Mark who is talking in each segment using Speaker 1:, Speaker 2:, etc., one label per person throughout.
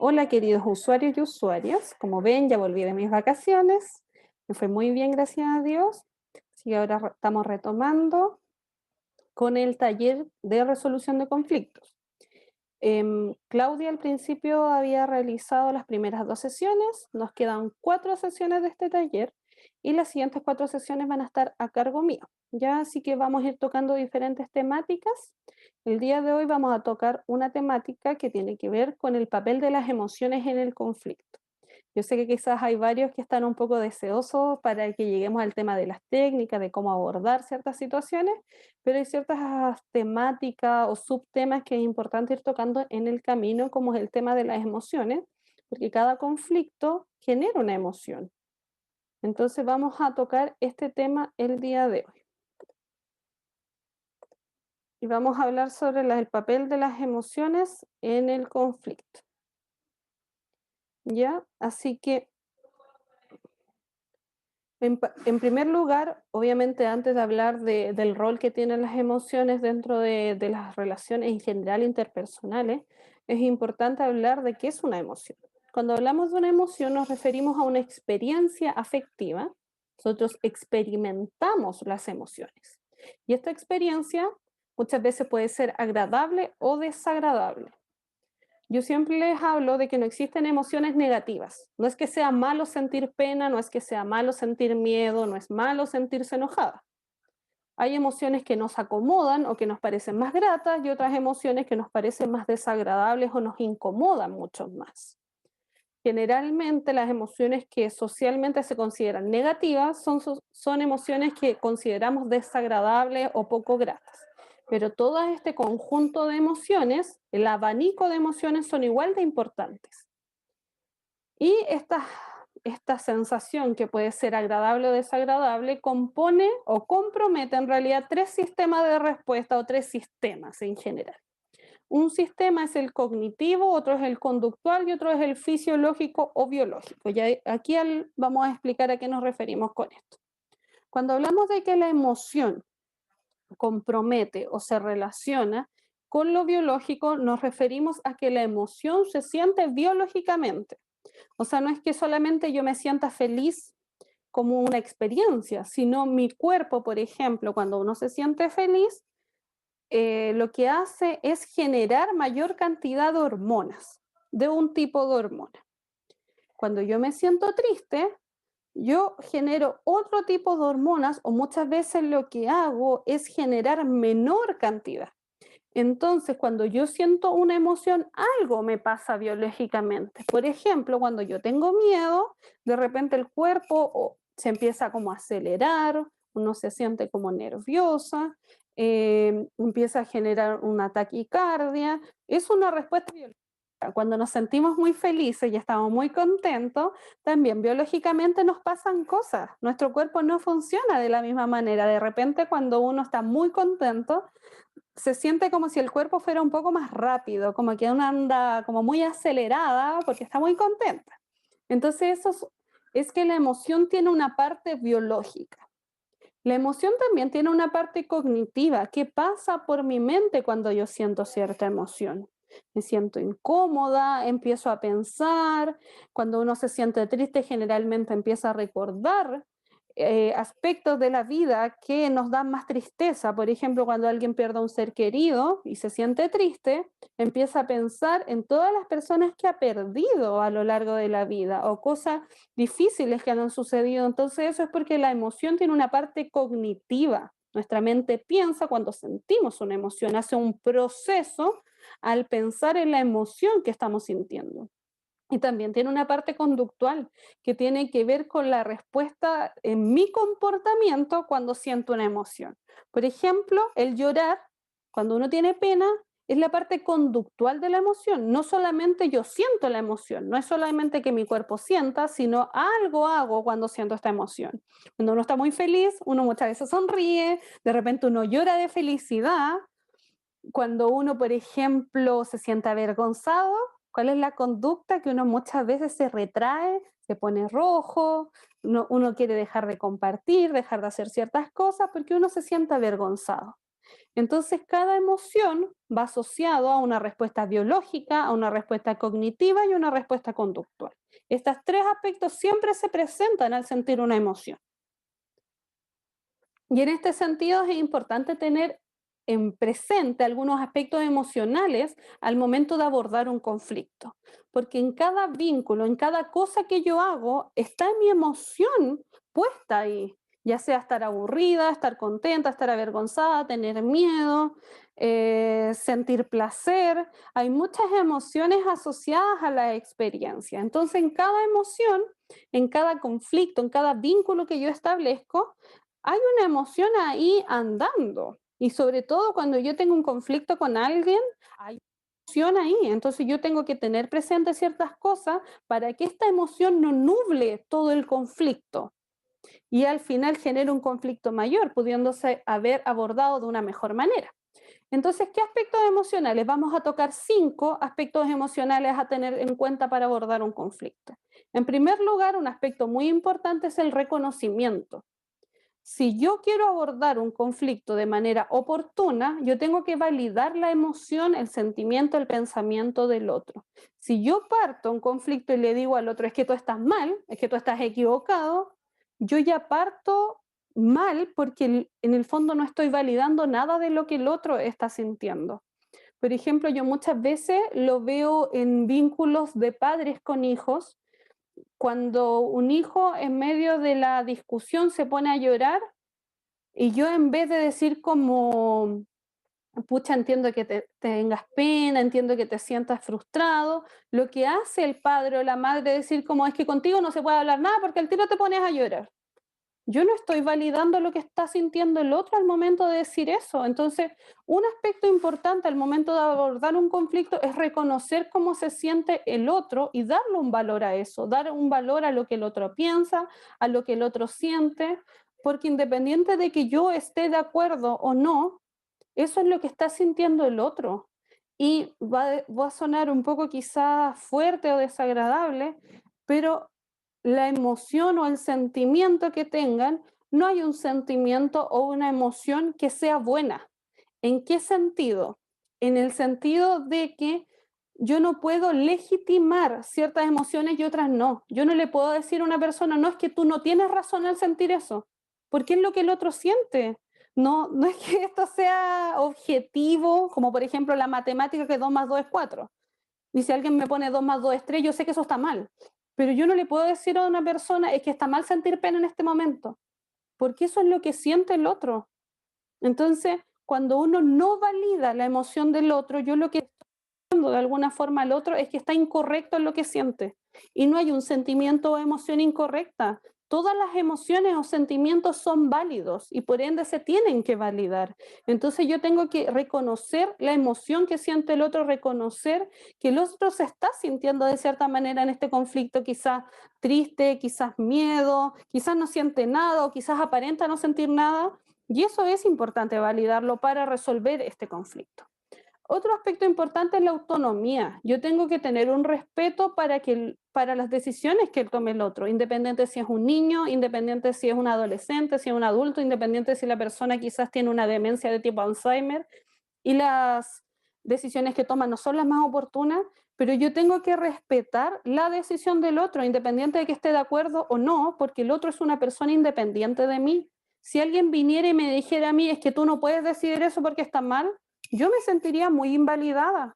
Speaker 1: Hola queridos usuarios y usuarias, como ven ya volví de mis vacaciones, me fue muy bien gracias a Dios, así que ahora estamos retomando con el taller de resolución de conflictos. Claudia al principio había realizado las primeras 2 sesiones, nos quedan 4 sesiones de este taller y las siguientes 4 sesiones van a estar a cargo mío. Ya, así que vamos a ir tocando diferentes temáticas. El día de hoy vamos a tocar una temática que tiene que ver con el papel de las emociones en el conflicto. Yo sé que quizás hay varios que están un poco deseosos para que lleguemos al tema de las técnicas, de cómo abordar ciertas situaciones, pero hay ciertas temáticas o subtemas que es importante ir tocando en el camino, como es el tema de las emociones, porque cada conflicto genera una emoción. Entonces vamos a tocar este tema el día de hoy. Y vamos a hablar sobre el papel de las emociones en el conflicto. ¿Ya? Así que en primer lugar, obviamente, antes de hablar del rol que tienen las emociones dentro de las relaciones en general interpersonales, es importante hablar de qué es una emoción. Cuando hablamos de una emoción nos referimos a una experiencia afectiva. Nosotros experimentamos las emociones. Y esta experiencia muchas veces puede ser agradable o desagradable. Yo siempre les hablo de que no existen emociones negativas. No es que sea malo sentir pena, no es que sea malo sentir miedo, no es malo sentirse enojada. Hay emociones que nos acomodan o que nos parecen más gratas y otras emociones que nos parecen más desagradables o nos incomodan mucho más. Generalmente las emociones que socialmente se consideran negativas son emociones que consideramos desagradables o poco gratas. Pero todo este conjunto de emociones, el abanico de emociones son igual de importantes. Y esta sensación que puede ser agradable o desagradable compone o compromete en realidad 3 sistemas de respuesta o 3 sistemas en general. Un sistema es el cognitivo, otro es el conductual y otro es el fisiológico o biológico. Ya aquí vamos a explicar a qué nos referimos con esto. Cuando hablamos de que la emoción compromete o se relaciona con lo biológico, nos referimos a que la emoción se siente biológicamente. O sea, no es que solamente yo me sienta feliz como una experiencia, sino mi cuerpo, por ejemplo, cuando uno se siente feliz, lo que hace es generar mayor cantidad de hormonas, de un tipo de hormona. Cuando yo me siento triste, yo genero otro tipo de hormonas o muchas veces lo que hago es generar menor cantidad. Entonces, cuando yo siento una emoción, algo me pasa biológicamente. Por ejemplo, cuando yo tengo miedo, de repente el cuerpo se empieza como a acelerar, uno se siente como nerviosa, empieza a generar una taquicardia. Es una respuesta biológica. Cuando nos sentimos muy felices y estamos muy contentos, también biológicamente nos pasan cosas. Nuestro cuerpo no funciona de la misma manera. De repente, cuando uno está muy contento, se siente como si el cuerpo fuera un poco más rápido, como que uno anda como muy acelerada porque está muy contenta. Entonces es que la emoción tiene una parte biológica. La emoción también tiene una parte cognitiva. ¿Qué pasa por mi mente cuando yo siento cierta emoción? Me siento incómoda, empiezo a pensar. Cuando uno se siente triste, generalmente empieza a recordar aspectos de la vida que nos dan más tristeza. Por ejemplo, cuando alguien pierde a un ser querido y se siente triste, empieza a pensar en todas las personas que ha perdido a lo largo de la vida o cosas difíciles que han sucedido. Entonces eso es porque la emoción tiene una parte cognitiva. Nuestra mente piensa cuando sentimos una emoción, hace un proceso al pensar en la emoción que estamos sintiendo. Y también tiene una parte conductual que tiene que ver con la respuesta en mi comportamiento cuando siento una emoción. Por ejemplo, el llorar, cuando uno tiene pena, es la parte conductual de la emoción. No solamente yo siento la emoción, no es solamente que mi cuerpo sienta, sino algo hago cuando siento esta emoción. Cuando uno está muy feliz, uno muchas veces sonríe, de repente uno llora de felicidad. Cuando uno, por ejemplo, se siente avergonzado, ¿cuál es la conducta? Que uno muchas veces se retrae, se pone rojo, uno quiere dejar de compartir, dejar de hacer ciertas cosas porque uno se siente avergonzado. Entonces, cada emoción va asociado a una respuesta biológica, a una respuesta cognitiva y una respuesta conductual. Estos tres aspectos siempre se presentan al sentir una emoción. Y en este sentido es importante tener en presente algunos aspectos emocionales al momento de abordar un conflicto, porque en cada vínculo, en cada cosa que yo hago, está mi emoción puesta ahí, ya sea estar aburrida, estar contenta, estar avergonzada, tener miedo, sentir placer. Hay muchas emociones asociadas a la experiencia. Entonces, en cada emoción, en cada conflicto, en cada vínculo que yo establezco, hay una emoción ahí andando. Y sobre todo cuando yo tengo un conflicto con alguien, hay emoción ahí. Entonces yo tengo que tener presente ciertas cosas para que esta emoción no nuble todo el conflicto y al final genere un conflicto mayor, pudiéndose haber abordado de una mejor manera. Entonces, ¿qué aspectos emocionales? Vamos a tocar 5 aspectos emocionales a tener en cuenta para abordar un conflicto. En primer lugar, un aspecto muy importante es el reconocimiento. Si yo quiero abordar un conflicto de manera oportuna, yo tengo que validar la emoción, el sentimiento, el pensamiento del otro. Si yo parto un conflicto y le digo al otro, es que tú estás mal, es que tú estás equivocado, yo ya parto mal porque en el fondo no estoy validando nada de lo que el otro está sintiendo. Por ejemplo, yo muchas veces lo veo en vínculos de padres con hijos, cuando un hijo en medio de la discusión se pone a llorar y yo en vez de decir como, pucha, entiendo que tengas pena, entiendo que te sientas frustrado, lo que hace el padre o la madre es decir como es que contigo no se puede hablar nada porque al tiro te pones a llorar. Yo no estoy validando lo que está sintiendo el otro al momento de decir eso. Entonces, un aspecto importante al momento de abordar un conflicto es reconocer cómo se siente el otro y darle un valor a eso, dar un valor a lo que el otro piensa, a lo que el otro siente, porque independiente de que yo esté de acuerdo o no, eso es lo que está sintiendo el otro. Y va a sonar un poco quizás fuerte o desagradable, pero la emoción o el sentimiento que tengan, no hay un sentimiento o una emoción que sea buena. ¿En qué sentido? En el sentido de que yo no puedo legitimar ciertas emociones y otras no. Yo no le puedo decir a una persona, no, es que tú no tienes razón al sentir eso, porque es lo que el otro siente. No, no es que esto sea objetivo, como por ejemplo la matemática que 2 más 2 es 4. Y si alguien me pone 2 más 2 es 3, yo sé que eso está mal. Pero yo no le puedo decir a una persona, es que está mal sentir pena en este momento, porque eso es lo que siente el otro. Entonces, cuando uno no valida la emoción del otro, yo lo que estoy diciendo de alguna forma al otro es que está incorrecto en lo que siente. Y no hay un sentimiento o emoción incorrecta. Todas las emociones o sentimientos son válidos y por ende se tienen que validar. Entonces yo tengo que reconocer la emoción que siente el otro, reconocer que el otro se está sintiendo de cierta manera en este conflicto, quizás triste, quizás miedo, quizás no siente nada o quizás aparenta no sentir nada. Y eso es importante validarlo para resolver este conflicto. Otro aspecto importante es la autonomía. Yo tengo que tener un respeto para las decisiones que tome el otro, independiente si es un niño, independiente si es un adolescente, si es un adulto, independiente si la persona quizás tiene una demencia de tipo Alzheimer y las decisiones que toma no son las más oportunas, pero yo tengo que respetar la decisión del otro, independiente de que esté de acuerdo o no, porque el otro es una persona independiente de mí. Si alguien viniera y me dijera a mí, es que tú no puedes decidir eso porque está mal, yo me sentiría muy invalidada.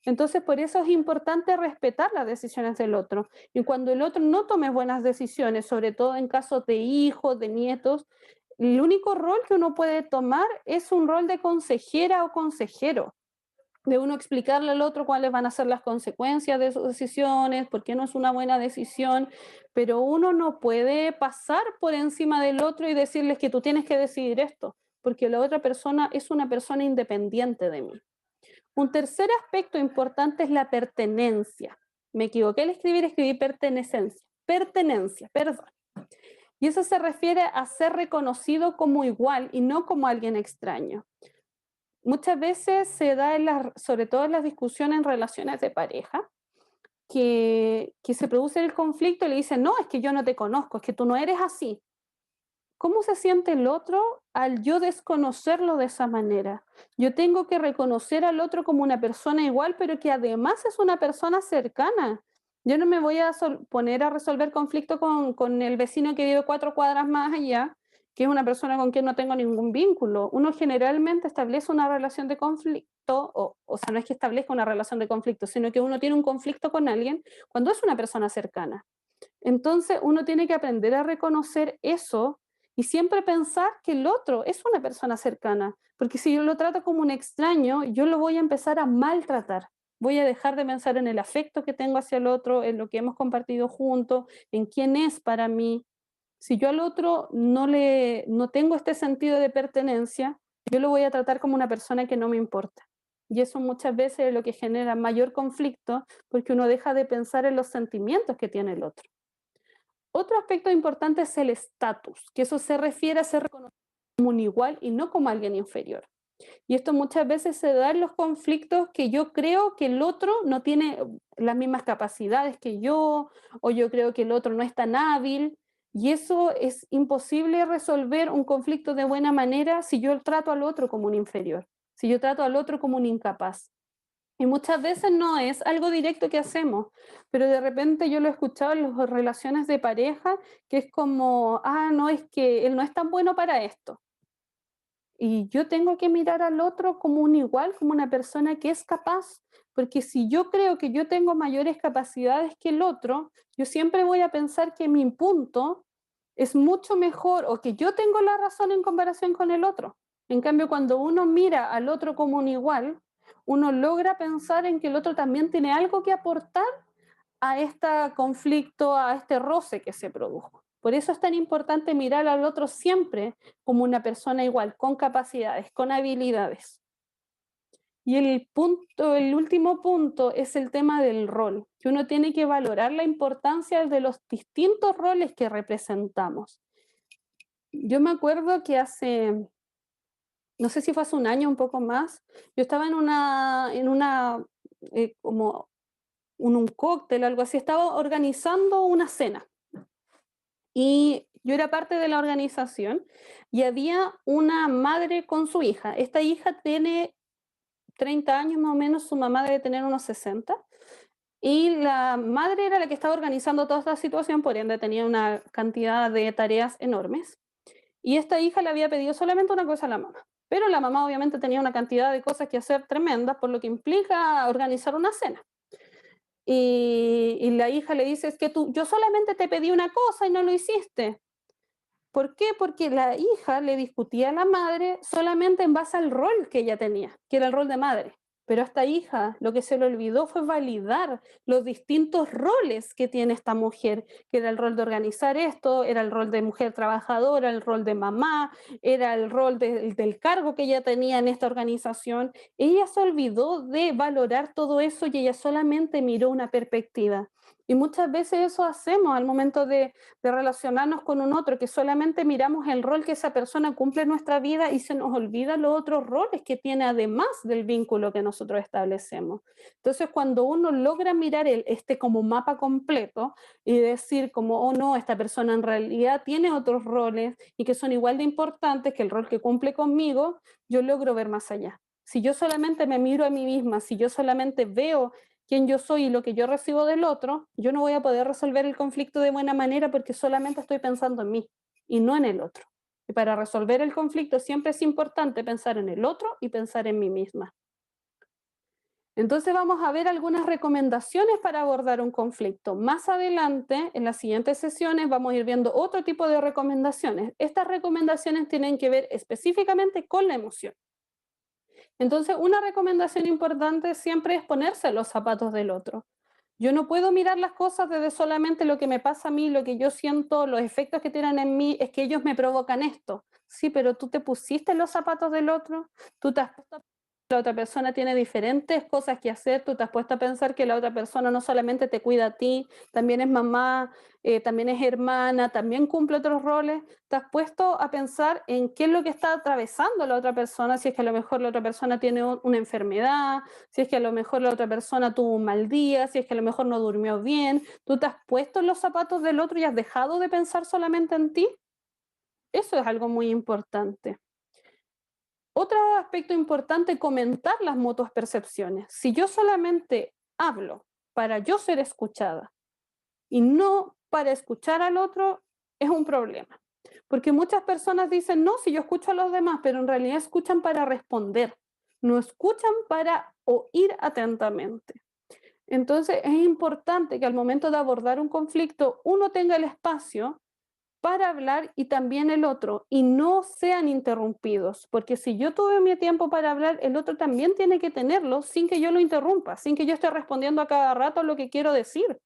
Speaker 1: Entonces, por eso es importante respetar las decisiones del otro. Y cuando el otro no tome buenas decisiones, sobre todo en casos de hijos, de nietos, el único rol que uno puede tomar es un rol de consejera o consejero, de uno explicarle al otro cuáles van a ser las consecuencias de sus decisiones, por qué no es una buena decisión, pero uno no puede pasar por encima del otro y decirles que tú tienes que decidir esto, porque la otra persona es una persona independiente de mí. Un tercer aspecto importante es la pertenencia. Me equivoqué al escribir, escribí pertenecencia. Pertenencia, perdón. Y eso se refiere a ser reconocido como igual y no como alguien extraño. Muchas veces se da, sobre todo en las discusiones en relaciones de pareja, que se produce el conflicto y le dicen, no, es que yo no te conozco, es que tú no eres así. ¿Cómo se siente el otro al yo desconocerlo de esa manera? Yo tengo que reconocer al otro como una persona igual, pero que además es una persona cercana. Yo no me voy a poner a resolver conflicto con el vecino que vive 4 cuadras más allá, que es una persona con quien no tengo ningún vínculo. Uno generalmente establece una relación de conflicto, o sea, no es que establezca una relación de conflicto, sino que uno tiene un conflicto con alguien cuando es una persona cercana. Entonces uno tiene que aprender a reconocer eso y siempre pensar que el otro es una persona cercana, porque si yo lo trato como un extraño, yo lo voy a empezar a maltratar. Voy a dejar de pensar en el afecto que tengo hacia el otro, en lo que hemos compartido juntos, en quién es para mí. Si yo al otro no tengo este sentido de pertenencia, yo lo voy a tratar como una persona que no me importa. Y eso muchas veces es lo que genera mayor conflicto porque uno deja de pensar en los sentimientos que tiene el otro. Otro aspecto importante es el estatus, que eso se refiere a ser reconocido como un igual y no como alguien inferior. Y esto muchas veces se da en los conflictos que yo creo que el otro no tiene las mismas capacidades que yo, o yo creo que el otro no es tan hábil, y eso es imposible resolver un conflicto de buena manera si yo trato al otro como un inferior, si yo trato al otro como un incapaz. Y muchas veces no es algo directo que hacemos, pero de repente yo lo he escuchado en las relaciones de pareja, que es como, ah, no, es que él no es tan bueno para esto. Y yo tengo que mirar al otro como un igual, como una persona que es capaz, porque si yo creo que yo tengo mayores capacidades que el otro, yo siempre voy a pensar que mi punto es mucho mejor o que yo tengo la razón en comparación con el otro. En cambio, cuando uno mira al otro como un igual, uno logra pensar en que el otro también tiene algo que aportar a este conflicto, a este roce que se produjo. Por eso es tan importante mirar al otro siempre como una persona igual, con capacidades, con habilidades. Y el último punto es el tema del rol, que uno tiene que valorar la importancia de los distintos roles que representamos. Yo me acuerdo que no sé si fue hace un año, un poco más, yo estaba como un cóctel, algo así, estaba organizando una cena y yo era parte de la organización y había una madre con su hija. Esta hija tiene 30 años más o menos, su mamá debe tener unos 60. Y la madre era la que estaba organizando toda esta situación, por ende tenía una cantidad de tareas enormes. Y esta hija le había pedido solamente una cosa a la mamá. Pero la mamá obviamente tenía una cantidad de cosas que hacer tremendas, por lo que implica organizar una cena. Y la hija le dice, es que yo solamente te pedí una cosa y no lo hiciste. ¿Por qué? Porque la hija le discutía a la madre solamente en base al rol que ella tenía, que era el rol de madre. Pero a esta hija lo que se le olvidó fue validar los distintos roles que tiene esta mujer, que era el rol de organizar esto, era el rol de mujer trabajadora, el rol de mamá, era el rol del cargo que ella tenía en esta organización. Ella se olvidó de valorar todo eso y ella solamente miró una perspectiva. Y muchas veces eso hacemos al momento de relacionarnos con un otro, que solamente miramos el rol que esa persona cumple en nuestra vida y se nos olvida los otros roles que tiene además del vínculo que nosotros establecemos. Entonces, cuando uno logra mirar este como mapa completo y decir como, oh no, esta persona en realidad tiene otros roles y que son igual de importantes que el rol que cumple conmigo, yo logro ver más allá. Si yo solamente me miro a mí misma, si yo solamente veo quién yo soy y lo que yo recibo del otro, yo no voy a poder resolver el conflicto de buena manera porque solamente estoy pensando en mí y no en el otro. Y para resolver el conflicto siempre es importante pensar en el otro y pensar en mí misma. Entonces vamos a ver algunas recomendaciones para abordar un conflicto. Más adelante, en las siguientes sesiones, vamos a ir viendo otro tipo de recomendaciones. Estas recomendaciones tienen que ver específicamente con la emoción. Entonces, una recomendación importante siempre es ponerse en los zapatos del otro. Yo no puedo mirar las cosas desde solamente lo que me pasa a mí, lo que yo siento, los efectos que tienen en mí, es que ellos me provocan esto. Sí, pero tú te pusiste en los zapatos del otro, tú te has puesto a la otra persona tiene diferentes cosas que hacer, tú te has puesto a pensar que la otra persona no solamente te cuida a ti, también es mamá, también es hermana, también cumple otros roles, te has puesto a pensar en qué es lo que está atravesando la otra persona, si es que a lo mejor la otra persona tiene una enfermedad, si es que a lo mejor la otra persona tuvo un mal día, si es que a lo mejor no durmió bien, tú te has puesto en los zapatos del otro y has dejado de pensar solamente en ti. Eso es algo muy importante. Otro aspecto importante, comentar las mutuas percepciones. Si yo solamente hablo para yo ser escuchada y no para escuchar al otro, es un problema. Porque muchas personas dicen, no, si yo escucho a los demás, pero en realidad escuchan para responder, no escuchan para oír atentamente. Entonces es importante que al momento de abordar un conflicto uno tenga el espacio para hablar y también el otro, y no sean interrumpidos, porque si yo tuve mi tiempo para hablar, el otro también tiene que tenerlo sin que yo lo interrumpa, sin que yo esté respondiendo a cada rato lo que quiero decir.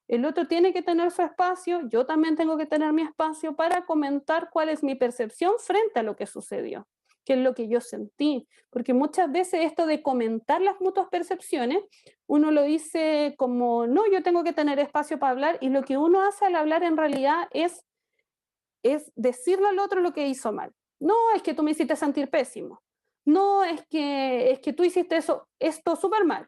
Speaker 1: El otro tiene que tener su espacio, yo también tengo que tener mi espacio para comentar cuál es mi percepción frente a lo que sucedió, qué es lo que yo sentí, porque muchas veces esto de comentar las mutuas percepciones, uno lo dice como, no, yo tengo que tener espacio para hablar, y lo que uno hace al hablar en realidad es decirle al otro lo que hizo mal. No, es que tú me hiciste sentir pésimo. No, es que tú hiciste esto súper mal.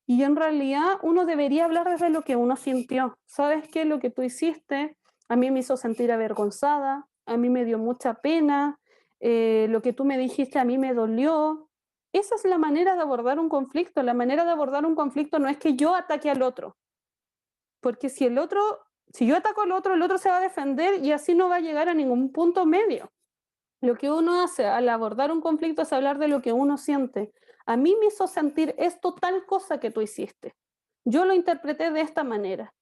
Speaker 1: Y en realidad uno debería hablar desde lo que uno sintió. ¿Sabes qué? Lo que tú hiciste a mí me hizo sentir avergonzada, a mí me dio mucha pena, lo que tú me dijiste a mí me dolió. Esa es la manera de abordar un conflicto. La manera de abordar un conflicto no es que yo ataque al otro, porque si yo ataco al otro, el otro se va a defender y así no va a llegar a ningún punto medio. Lo que uno hace al abordar un conflicto es hablar de lo que uno siente. A mí me hizo sentir esto tal cosa que tú hiciste. Yo lo interpreté de esta manera.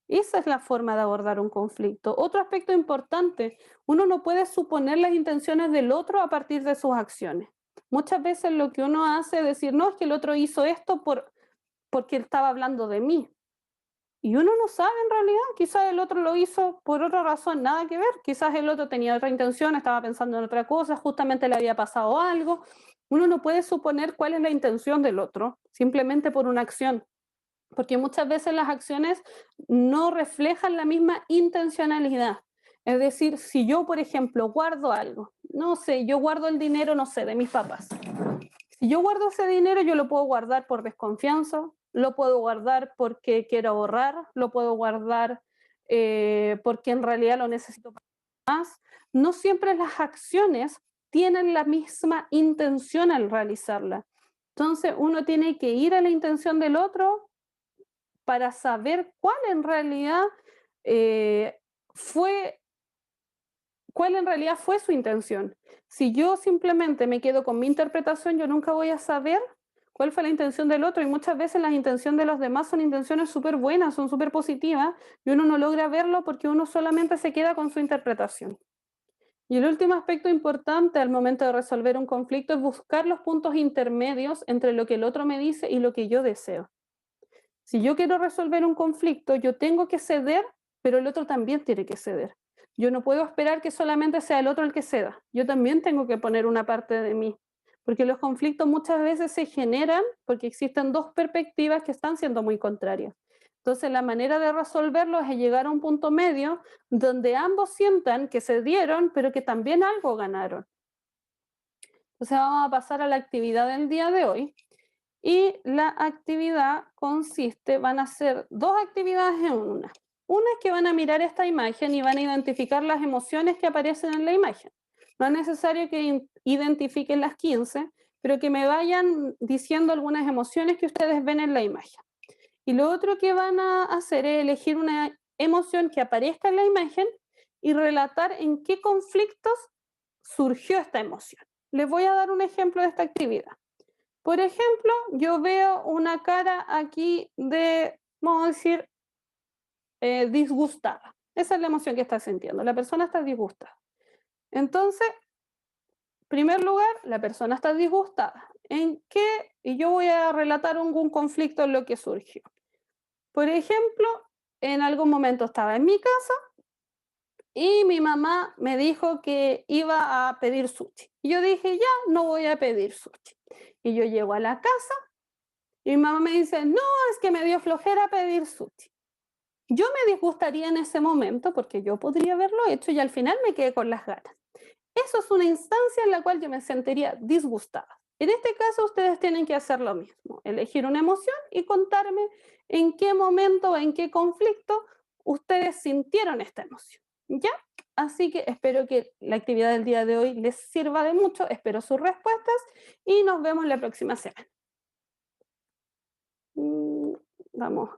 Speaker 1: Esa es la forma de abordar un conflicto. Otro aspecto importante, uno no puede suponer las intenciones del otro a partir de sus acciones. Muchas veces lo que uno hace es decir, no, es que el otro hizo esto porque él estaba hablando de mí. Y uno no sabe en realidad, quizás el otro lo hizo por otra razón, nada que ver, quizás el otro tenía otra intención, estaba pensando en otra cosa, justamente le había pasado algo. Uno no puede suponer cuál es la intención del otro, simplemente por una acción, porque muchas veces las acciones no reflejan la misma intencionalidad. Es decir, si yo, por ejemplo, guardo algo, no sé, yo guardo el dinero, no sé, de mis papás. Si yo guardo ese dinero, yo lo puedo guardar por desconfianza, lo puedo guardar porque quiero ahorrar, lo puedo guardar porque en realidad lo necesito para más. No siempre las acciones tienen la misma intención al realizarla. Entonces uno tiene que ir a la intención del otro para saber eh, fue cuál en realidad fue su intención. Si yo simplemente me quedo con mi interpretación, yo nunca voy a saber cuál fue la intención del otro, y muchas veces las intenciones de los demás son intenciones súper buenas, son súper positivas, y uno no logra verlo porque uno solamente se queda con su interpretación. Y el último aspecto importante al momento de resolver un conflicto es buscar los puntos intermedios entre lo que el otro me dice y lo que yo deseo. Si yo quiero resolver un conflicto, yo tengo que ceder, pero el otro también tiene que ceder. Yo no puedo esperar que solamente sea el otro el que ceda. Yo también tengo que poner una parte de mí, porque los conflictos muchas veces se generan porque existen dos perspectivas que están siendo muy contrarias. Entonces, la manera de resolverlo es llegar a un punto medio donde ambos sientan que cedieron, pero que también algo ganaron. Entonces, vamos a pasar a la actividad del día de hoy. Y la actividad van a ser dos actividades en una. Una es que van a mirar esta imagen y van a identificar las emociones que aparecen en la imagen. No es necesario que identifiquen las 15, pero que me vayan diciendo algunas emociones que ustedes ven en la imagen. Y lo otro que van a hacer es elegir una emoción que aparezca en la imagen y relatar en qué conflictos surgió esta emoción. Les voy a dar un ejemplo de esta actividad. Por ejemplo, yo veo una cara aquí vamos a decir, disgustada. Esa es la emoción que está sintiendo. La persona está disgustada. Entonces, en primer lugar, la persona está disgustada. ¿En qué? Y yo voy a relatar algún conflicto en lo que surgió. Por ejemplo, en algún momento estaba en mi casa y mi mamá me dijo que iba a pedir sushi. Y yo dije, ya, no voy a pedir sushi. Y yo llego a la casa y mi mamá me dice, no, es que me dio flojera pedir sushi. Yo me disgustaría en ese momento porque yo podría haberlo hecho y al final me quedé con las ganas. Eso es una instancia en la cual yo me sentiría disgustada. En este caso, ustedes tienen que hacer lo mismo, elegir una emoción y contarme en qué momento o en qué conflicto ustedes sintieron esta emoción. ¿Ya? Así que espero que la actividad del día de hoy les sirva de mucho, espero sus respuestas y nos vemos la próxima semana. Mm, Vamos